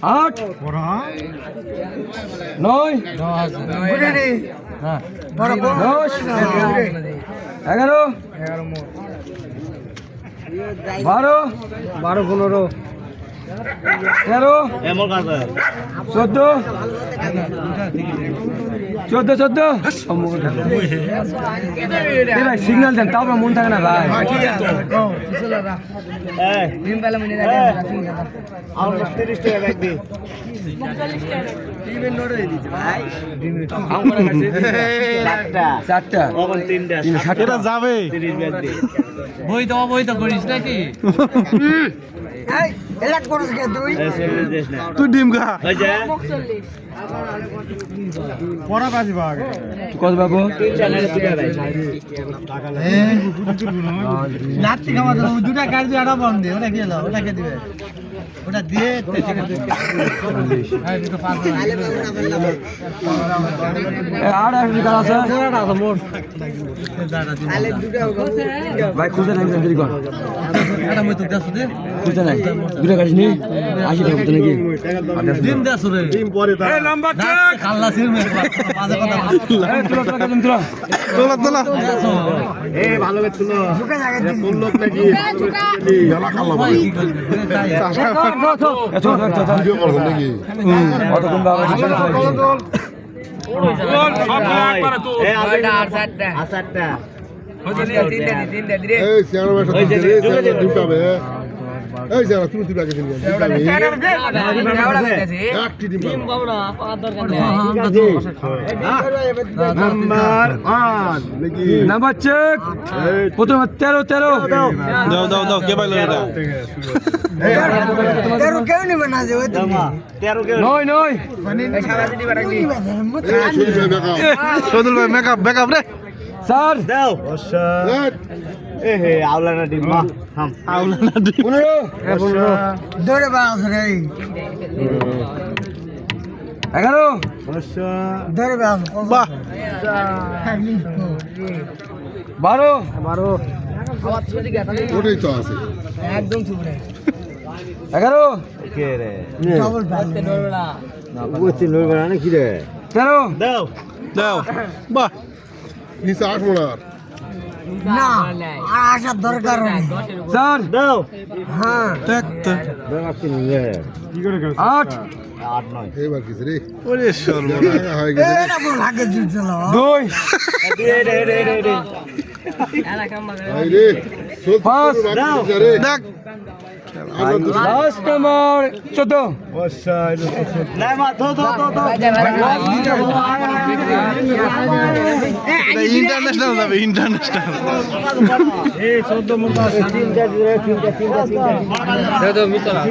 आठ नौ दस एगारो बारो बारो पंद्रो तेरो चौदह चौदह चौदह सिग्नल दें तब मन थे ना भाई বই তো অবৈধ করিস নাকি তুই ডিম খা পড়া পাঁচ ভাগ কত বাবু রাত্রি খাওয়া দুটা কাজ আটা বন্ধ ওটা কি হলো ওটা কে দিবে ওটা দিয়ে ভাই খুঁজে নাই খুঁজে নাই দুটা গাড়ি নিয়ে আসি নাকি ডিম দেশ নাম্বার চেক প্রথম 13 13 দাও দাও দাও কে পাইলো এটা 13 কেউ নিবে না যে ওই 13 কেউ নয় নয় সারা দিদি বাড়াইলি সদুল ভাই মেকআপ ব্যাকআপ রে স্যার দাও স্যার এ হে আওলানা ডিম্মা হাম আওলানা ডিম 15 ধরে বাস রে 11 ধরে বাস বাহ 12 ওটাই তো আছে একদম চুপড়ে 11 কে রে ডাবল বালতে নরবড়া না ওতে নরবড়া না কি রে 13 দাও দাও বাহ নিচে 8 মোড়ার না আসার দরকার নেই স্যার দাও হ্যাঁ দেখ তো আপনি নিয়ে কি করে 8 8 9 এবার কি রে ওরে সর্বনাশ হয়ে গেছে এটা কোন ভাগে দিছিল 2 রে রে রে রে এলা কাম করে রে 5 দাও দেখ লাস্ট নাম্বার 14 ওসাই না মা তো ইন্টারন্যাশনাল যাবে ইন্টারন্যাশনাল এই 14 মুখ 3টা 3টা 3টা 3টা 3টা মিতরা